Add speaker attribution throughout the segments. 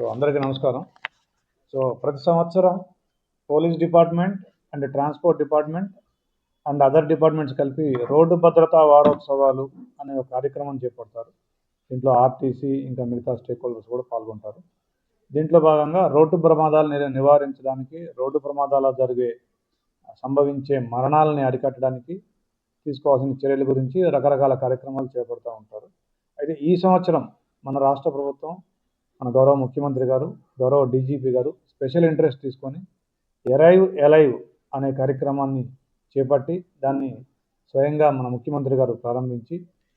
Speaker 1: అందరికీ నమస్కారం. ప్రతి సంవత్సరం police department and transport department and other departments కలిపి రోడ్డు భద్రతా వారోత్సవాలు అనే ఒక కార్యక్రమం చేపడతారు. దీంట్లో ఆర్టీసీ ఇంకా మిగతా స్టేక్ హోల్డర్స్ కూడా పాల్గొంటారు. దీంట్లో భాగంగా రోడ్డు ప్రమాదాలు నివారించడానికి, రోడ్డు ప్రమాదాలు సంభవించే మరణాలని అరికట్టడానికి తీసుకోవాల్సిన చర్యల గురించి రకరకాల కార్యక్రమాలు చేపడుతూ ఉంటారు. అయితే ఈ సంవత్సరం మన రాష్ట్ర ప్రభుత్వం, మన గౌరవ ముఖ్యమంత్రి గారు, గౌరవ డీజీపీ గారు స్పెషల్ ఇంట్రెస్ట్ తీసుకొని ఎరైవ్ ఎలైవ్ అనే కార్యక్రమాన్ని చేపట్టి దాన్ని స్వయంగా మన ముఖ్యమంత్రి గారు ప్రారంభించి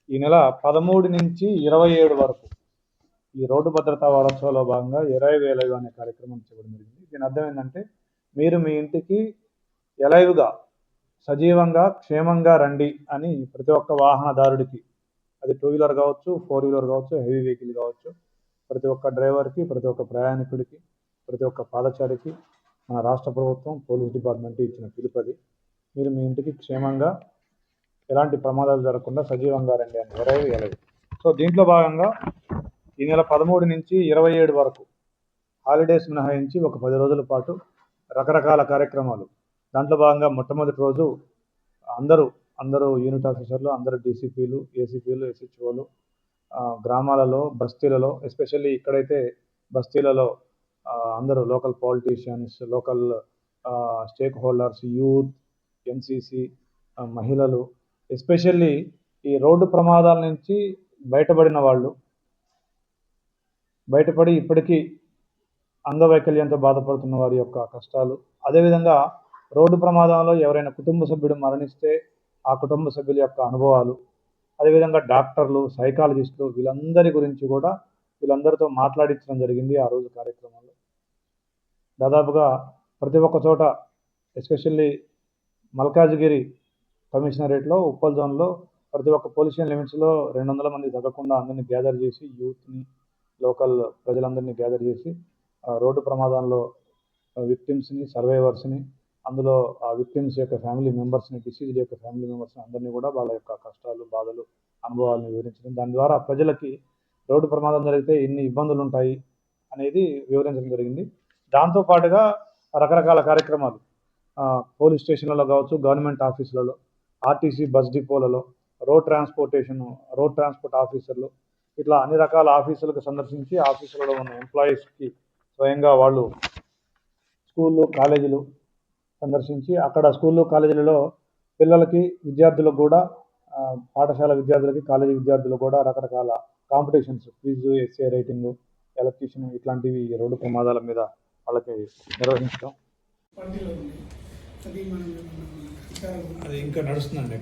Speaker 1: ఈ నెల 13 నుంచి 27 వరకు ఈ రోడ్డు భద్రతా వారోత్సవాల్లో భాగంగా ఎరైవ్ ఎలైవ్ అనే కార్యక్రమం చేయడం జరిగింది. దీని అర్థం ఏంటంటే, మీరు మీ ఇంటికి ఎలైవ్గా సజీవంగా క్షేమంగా రండి అని ప్రతి ఒక్క వాహనదారుడికి, అది 2 వీలర్ కావచ్చు, 4 వీలర్ కావచ్చు, హెవీ వెహికల్ కావచ్చు, ప్రతి ఒక్క డ్రైవర్కి, ప్రతి ఒక్క ప్రయాణికుడికి, ప్రతి ఒక్క పాదచారికి మన రాష్ట్ర ప్రభుత్వం, పోలీస్ డిపార్ట్మెంట్ ఇచ్చిన పిలుపది. మీరు మీ ఇంటికి క్షేమంగా ఎలాంటి ప్రమాదాలు జరగకుండా సజీవంగా రండి అని ఎరైవ్ ఎలైవ్. దీంట్లో భాగంగా ఈ నెల 13 నుంచి 27 వరకు హాలిడేస్ మినహాయించి ఒక 10 రోజుల పాటు రకరకాల కార్యక్రమాలు. దాంట్లో భాగంగా మొట్టమొదటి రోజు అందరూ యూనిట్ ఆఫీసర్లు, అందరూ డీసీపీలు, ఏసీపీలు, ఎస్హెచ్ఓలు గ్రామాలలో, బస్తీలలో, ఎస్పెషల్లీ ఇక్కడైతే బస్తీలలో అందరూ local politicians, local stake holders, youth, NCC, మహిళలు, ఎస్పెషల్లీ ఈ రోడ్డు ప్రమాదాల నుంచి బయటపడి ఇప్పటికీ అంగవైకల్యంతో బాధపడుతున్న వారి యొక్క కష్టాలు, అదేవిధంగా రోడ్డు ప్రమాదంలో ఎవరైనా కుటుంబ సభ్యుడు మరణిస్తే ఆ కుటుంబ సభ్యుల యొక్క అనుభవాలు, అదేవిధంగా డాక్టర్లు, సైకాలజిస్టులు, వీళ్ళందరితో మాట్లాడించడం జరిగింది ఆ రోజు కార్యక్రమంలో. దాదాపుగా ప్రతి ఒక్క చోట, ఎస్పెషల్లీ మల్కాజ్గిరి కమిషనరేట్లో, ఉప్పల్ జోన్లో ప్రతి ఒక్క పోలీస్ స్టేషన్ లిమిట్స్లో 200 మంది తగ్గకుండా అందరినీ గ్యాదర్ చేసి, యూత్ని, లోకల్ ప్రజలందరినీ గ్యాదర్ చేసి రోడ్డు ప్రమాదంలో విక్టిమ్స్ని, సర్వైవర్స్ని, అందులో ఆ విక్టిమ్స్ యొక్క ఫ్యామిలీ మెంబర్స్ని, డిసీజ్డ్ యొక్క ఫ్యామిలీ మెంబర్స్ని అందరినీ కూడా వాళ్ళ యొక్క కష్టాలు, బాధలు, అనుభవాలను వివరించడం, దాని ద్వారా ప్రజలకి రోడ్డు ప్రమాదం జరిగితే ఎన్ని ఇబ్బందులు ఉంటాయి అనేది వివరించడం జరిగింది. దాంతోపాటుగా రకరకాల కార్యక్రమాలు పోలీస్ స్టేషన్లలో కావచ్చు, గవర్నమెంట్ ఆఫీసులలో, ఆర్టీసీ బస్ డిపోలలో, రోడ్ ట్రాన్స్పోర్ట్ ఆఫీసర్లు, ఇట్లా అన్ని రకాల ఆఫీసులకు సందర్శించి ఆఫీసులలో ఉన్న ఎంప్లాయీస్కి స్వయంగా వాళ్ళు స్కూళ్ళు, కాలేజీలు సందర్శించి అక్కడ స్కూళ్ళు, కాలేజీలలో పిల్లలకి, విద్యార్థులకు కూడా, పాఠశాల విద్యార్థులకి, కాలేజీ విద్యార్థులకు కూడా రకరకాల competitions, quiz, essay writing, elocution, ఇట్లాంటివి రోడ్డు ప్రమాదాల మీద వాళ్ళకి నిర్వహించడం. అది ఇంకా నడుస్తుందండి.